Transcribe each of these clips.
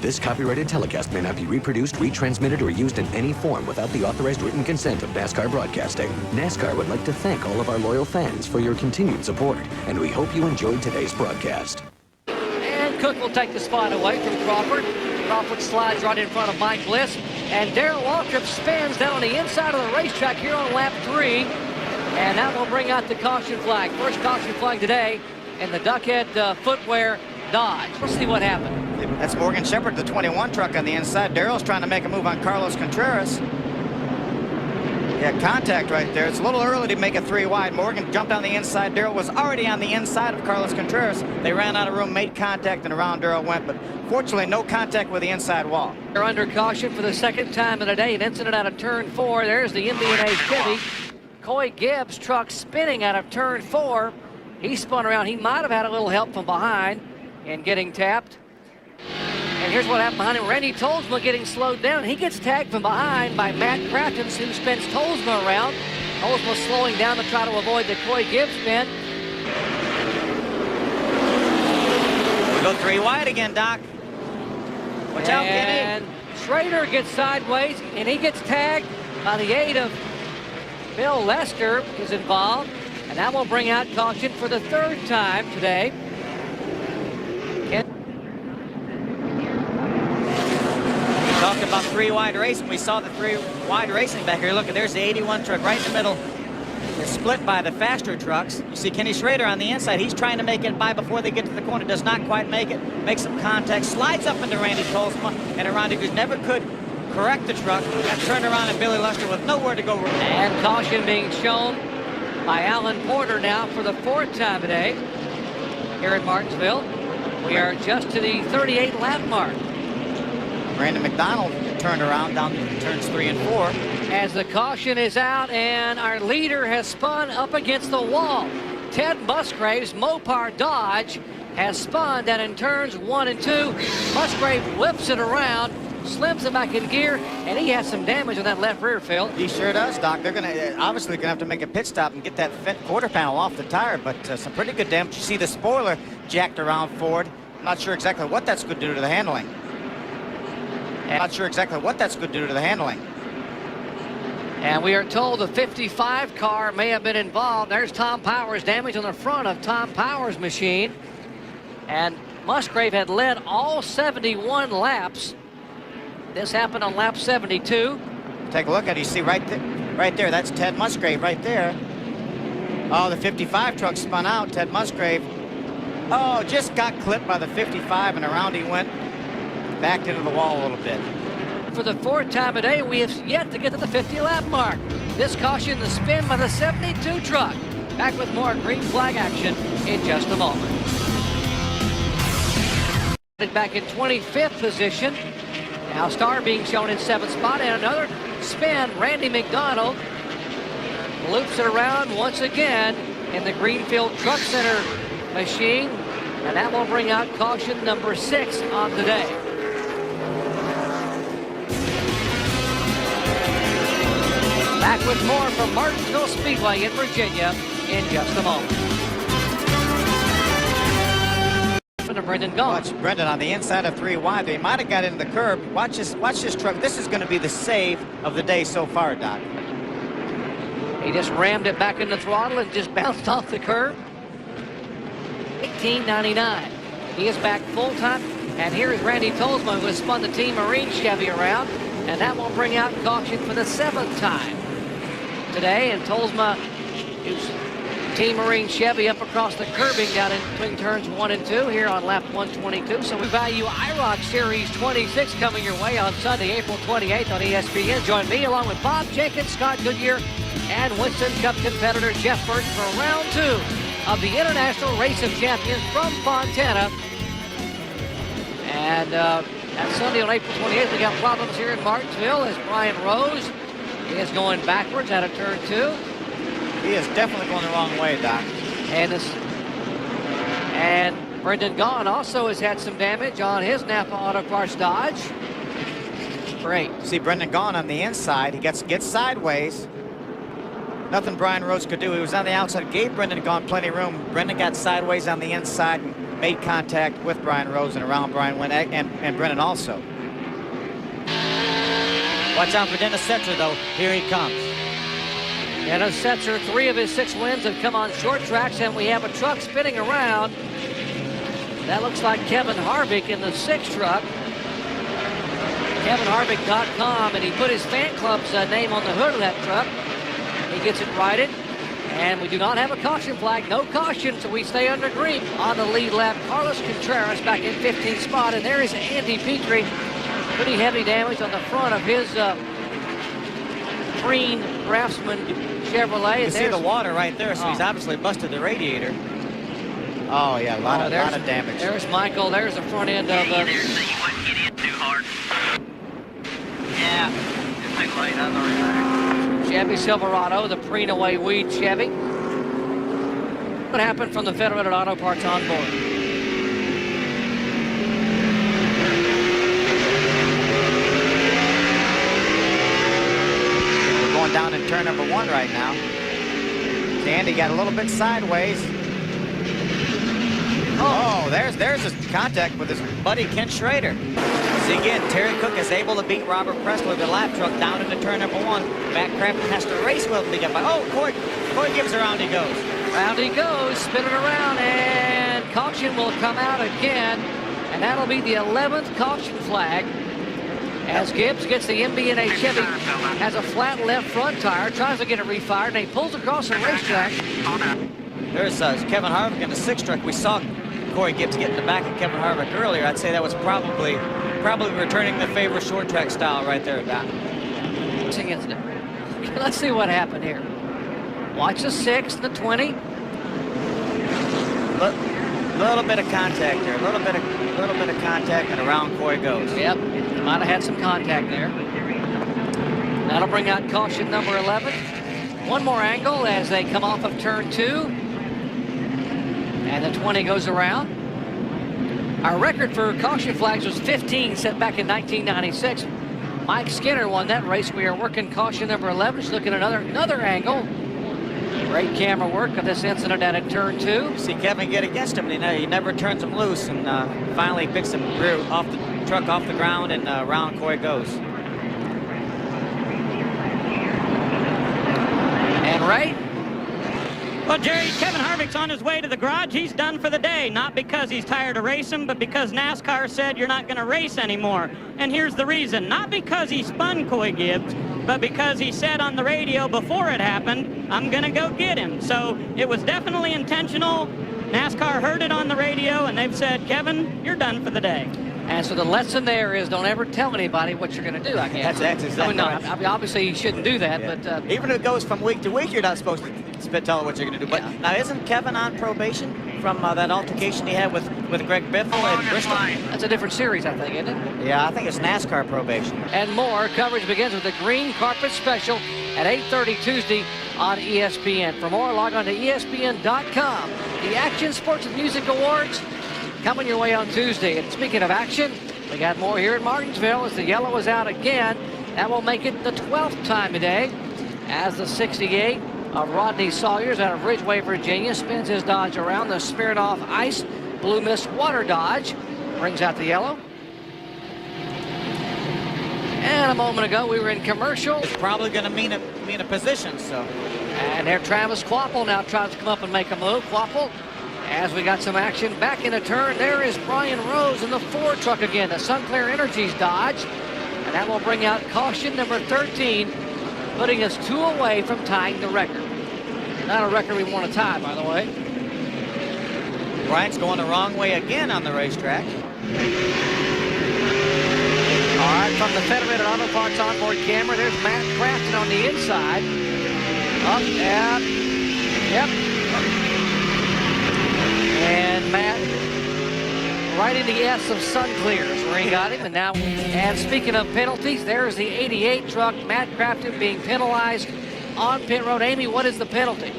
This copyrighted telecast may not be reproduced, retransmitted, or used in any form without the authorized written consent of NASCAR Broadcasting. NASCAR would like to thank all of our loyal fans for your continued support, and we hope you enjoyed today's broadcast. And Cook will take the spot away from Crawford. Crawford slides right in front of Mike Bliss, and Darrell Waltrip spins down on the inside of the racetrack here on lap 3, and that will bring out the caution flag. First caution flag today in the Duckhead Footwear Dodge. Let's see what happened. That's Morgan Shepherd, the 21 truck on the inside. Darrell's trying to make a move on Carlos Contreras. Yeah, contact right there. It's a little early to make it 3 wide. Morgan jumped on the inside. Darrell was already on the inside of Carlos Contreras. They ran out of room, made contact, and around Darrell went, but fortunately no contact with the inside wall. They're under caution for the second time in a day. An incident out of turn 4. There's the MB&A Chevy. Coy Gibbs' truck spinning out of turn 4. He spun around. He might have had a little help from behind and getting tapped. And here's what happened behind him. Randy Tolsma getting slowed down. He gets tagged from behind by Matt Craftens, who spins Tolsma around. Tolsma slowing down to try to avoid the Coy Gibbs spin. We go 3 wide again, Doc. Watch out, Kenny. And Schrader gets sideways, and he gets tagged by the aid of Bill Lester is involved. And that will bring out caution for the 3rd time today. Talking about 3 wide racing. We saw the 3 wide racing back here. Look, there's the 81 truck right in the middle. It's split by the faster trucks. You see Kenny Schrader on the inside. He's trying to make it by before they get to the corner. Does not quite make it. Makes some contact. Slides up into Randy Tolsma. And around who never could correct the truck. Got turned around and Billy Lester with nowhere to go. And caution being shown by Alan Porter now for the 4th time today here at Martinsville. We are just to the 38 lap mark. Brandon McDonald turned around down turns 3 and 4. As the caution is out and our leader has spun up against the wall. Ted Musgrave's Mopar Dodge has spun down in turns 1 and 2. Musgrave whips it around, slims it back in gear, and he has some damage on that left rear, Phil. He sure does, Doc. They're obviously gonna have to make a pit stop and get that quarter panel off the tire, but some pretty good damage. You see the spoiler jacked around forward. I'm not sure exactly what that's going to do to the handling. Not sure exactly what that's going to do to the handling. And we are told the 55 car may have been involved. There's Tom Powers, damage on the front of Tom Powers' machine. And Musgrave had led all 71 laps. This happened on lap 72. Take a look at it. You see right there. That's Ted Musgrave right there. Oh, the 55 truck spun out. Ted Musgrave. Oh, just got clipped by the 55 and around he went. Backed into the wall a little bit. For the 4th time today, we have yet to get to the 50 lap mark. This caution, the spin by the 72 truck. Back with more green flag action in just a moment. Back in 25th position. Now Starr being shown in 7th spot, and another spin. Randy McDonald loops it around once again in the Greenfield Truck Center machine, and that will bring out caution number 6 on today. Back with more from Martinsville Speedway in Virginia in just a moment. For Brendan Gaughan. Watch Brendan on the inside of 3 wide. They might have got into the curb. Watch this truck. This is going to be the save of the day so far, Doc. He just rammed it back in the throttle and just bounced off the curb. 1899. He is back full time. And here is Randy Tolsma, who has spun the Team Marine Chevy around. And that will bring out caution for the 7th time today. And Tolsma is Team Marine Chevy up across the curbing down in between turns 1 and 2 here on lap 122. So we value IROC Series 26 coming your way on Sunday, April 28th on ESPN. Join me along with Bob Jenkins, Scott Goodyear, and Winston Cup competitor Jeff Burton for round 2 of the International Race of Champions from Fontana. And that Sunday on April 28th, we got problems here in Martinsville as Brian Rose is going backwards out of turn 2. He is definitely going the wrong way, Doc. And Brendan Gaughan also has had some damage on his Napa Auto Parts Dodge. Great. See Brendan Gaughan on the inside. He gets sideways. Nothing Brian Rose could do. He was on the outside. Gave Brendan Gaughan plenty of room. Brendan got sideways on the inside and made contact with Brian Rose and around Brian Wynn and Brennan also. Watch out for Dennis Setzer, though. Here he comes. Dennis Setzer, 3 of his 6 wins have come on short tracks, and we have a truck spinning around. That looks like Kevin Harvick in the 6 truck. KevinHarvick.com, and he put his fan club's name on the hood of that truck. He gets it righted, and we do not have a caution flag. No caution, so we stay under green. On the lead lap, Carlos Contreras back in 15th spot, and there is Andy Petrie. Pretty heavy damage on the front of his green Craftsman Chevrolet. You see the water right there, so he's obviously busted the radiator. Oh, yeah, a lot of damage. There's Michael. There's the front end of... You wouldn't get in too hard. Yeah, it's too late on the rear. Chevy Silverado, the Preenaway Weed Chevy. What happened from the Federated Auto Parts on board? We're going down in turn number 1 right now. Andy got a little bit sideways. Oh, there's his contact with his buddy Ken Schrader. See again, Terry Cook is able to beat Robert Presley with the lap truck down into turn number 1. Matt Craftsman has to race with him to get by. Oh, Corey Gibbs, around he goes. Round he goes, spinning around, and caution will come out again. And that'll be the 11th caution flag. As Gibbs gets the MB&A Chevy, has a flat left front tire, tries to get it refired, and he pulls across the racetrack. There's Kevin Harvick in the 6 truck. We saw Corey Gibbs get in the back of Kevin Harvick earlier. I'd say that was probably returning the favor short track style right there, Don. Let's see what happened here. Watch the 6, the 20. Little bit of contact there. A little bit of contact, and around Corey goes. Yep, might have had some contact there. That'll bring out caution number 11. One more angle as they come off of turn 2. And the 20 goes around. Our record for caution flags was 15, set back in 1996. Mike Skinner won that race. We are working caution number 11. Just looking at another angle. Great camera work of this incident out at turn 2. See Kevin get against him, and he never turns him loose, and finally picks him off the truck off the ground, and around Corey goes. And right. Well, Jerry, Kevin Harvick's on his way to the garage. He's done for the day, not because he's tired of racing, but because NASCAR said you're not going to race anymore. And here's the reason. Not because he spun Coy Gibbs, but because he said on the radio before it happened, I'm going to go get him. So it was definitely intentional. NASCAR heard it on the radio, and they've said, Kevin, you're done for the day. And so the lesson there is don't ever tell anybody what you're going to do, I guess. That's exactly right. I mean, obviously you shouldn't do that, Yeah. but... Even if it goes from week to week, you're not supposed to tell what you're going to do. But now, isn't Kevin on probation from that altercation he had with Greg Biffle in Bristol? That's a different series, I think, isn't it? Yeah, I think it's NASCAR probation. And more coverage begins with the Green Carpet Special at 8:30 Tuesday on ESPN. For more, log on to ESPN.com. The Action Sports and Music Awards coming your way on Tuesday. And speaking of action, we got more here in Martinsville as the yellow is out again. That will make it the 12th time today as the 68 of Rodney Sawyers out of Ridgeway, Virginia, spins his Dodge around. The Smirnoff Ice Blue Mist Water Dodge brings out the yellow. And a moment ago, we were in commercial. It's probably going to mean a position, so. And there Travis Quapple now tries to come up and make a move. Quapple, as we got some action back in a turn, there is Brian Rose in the 4 truck again, the Sunclair Energies Dodge. And that will bring out caution number 13, putting us 2 away from tying the record. Not a record we want to tie, by the way. Brian's going the wrong way again on the racetrack. All right, from the Federated Auto Parts onboard camera, there's Matt Craftsman on the inside. Up, down, yep. And Matt right in the S of Sunclear is where he got him. And speaking of penalties, there's the 88 truck, Matt Craftsman being penalized on pit road. Amy, what is the penalty?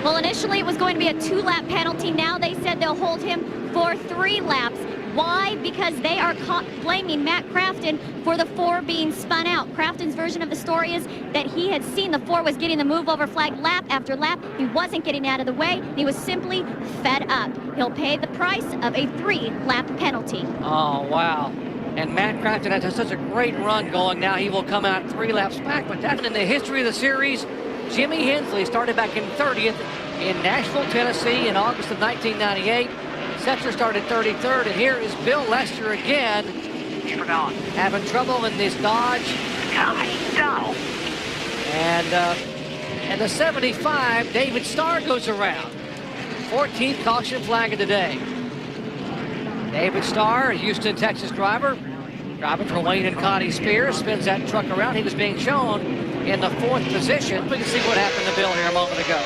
Well, initially it was going to be a 2-lap penalty. Now they said they'll hold him for 3 laps. Why? Because they are blaming Matt Crafton for the 4 being spun out. Crafton's version of the story is that he had seen the 4 was getting the move over flag lap after lap. He wasn't getting out of the way. He was simply fed up. He'll pay the price of a 3-lap penalty. Oh, wow. And Matt Crafton has such a great run going now. He will come out 3 laps back, but that's in the history of the series. Jimmy Hensley started back in 30th in Nashville, Tennessee in August of 1998. Setzer started 33rd, and here is Bill Lester again. Having trouble in this Dodge. And the 75, David Starr goes around. 14th caution flag of the day. David Starr, a Houston, Texas driver, driving for Wayne and Connie Spears, spins that truck around. He was being shown in the 4th position. We can see what happened to Bill here a moment ago.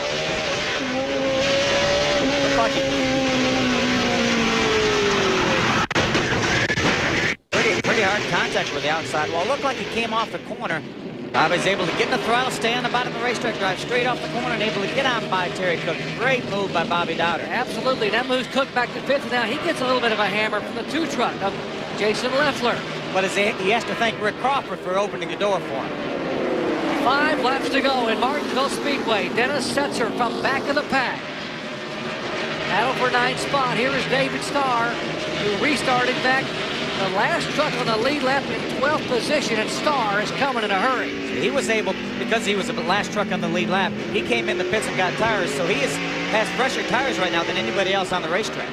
Pretty hard contact with the outside wall. Looked like he came off the corner. Bobby's able to get in the throttle, stay on the bottom of the racetrack, drive straight off the corner, and able to get on by Terry Cook. Great move by Bobby Dowder. Absolutely. That moves Cook back to 5th. Now he gets a little bit of a hammer from the 2 truck of Jason Leffler. But he has to thank Rick Crawford for opening the door for him. 5 laps to go in Martinsville Speedway. Dennis Setzer from back of the pack. Battle for 9th spot. Here is David Starr, who restarted back. The last truck on the lead lap in 12th position, and Starr is coming in a hurry. He was able, because he was the last truck on the lead lap, he came in the pits and got tires, so he has fresher tires right now than anybody else on the racetrack.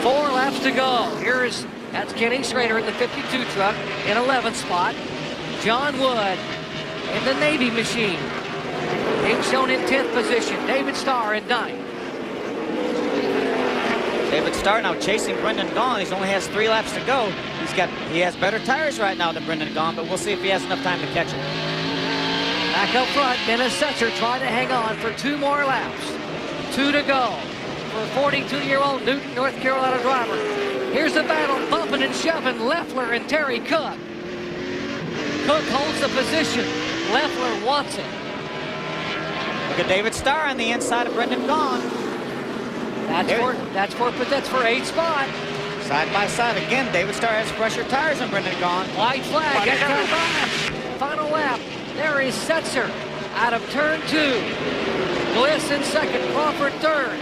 4 laps to go. That's Kenny Schrader in the 52 truck in 11th spot. John Wood in the Navy machine. Being shown in 10th position. David Starr in 9th. David Starr now chasing Brendan Gaughan. He only has 3 laps to go. He has better tires right now than Brendan Gaughan, but we'll see if he has enough time to catch him. Back up front, Dennis Setzer trying to hang on for 2 more laps. 2 to go for a 42-year-old Newton, North Carolina driver. Here's the battle, bumping and shoving Leffler and Terry Cook. Cook holds the position. Leffler wants it. Look at David Starr on the inside of Brendan Gaughan. That's for 8th spot. Side by side again. David Starr has fresher tires than Brendan Gaughan. White flag. Final lap. There is Setzer out of turn 2. Bliss in 2nd. Crawford 3rd.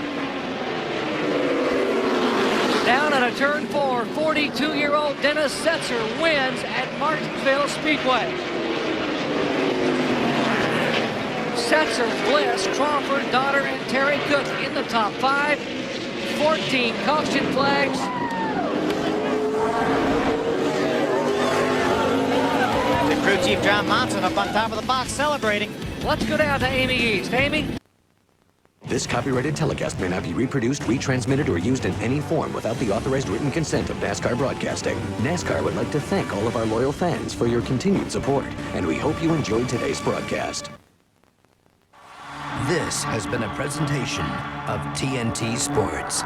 Down out of turn 4. 42-year-old Dennis Setzer wins at Martinsville Speedway. Setzer, Bliss, Crawford, Dodder, and Terry Cook in the top 5. 14 caution flags. The crew chief John Monson up on top of the box celebrating. Let's go down to Amy East. Amy? This copyrighted telecast may not be reproduced, retransmitted, or used in any form without the authorized written consent of NASCAR Broadcasting. NASCAR would like to thank all of our loyal fans for your continued support, and we hope you enjoyed today's broadcast. This has been a presentation of TNT Sports.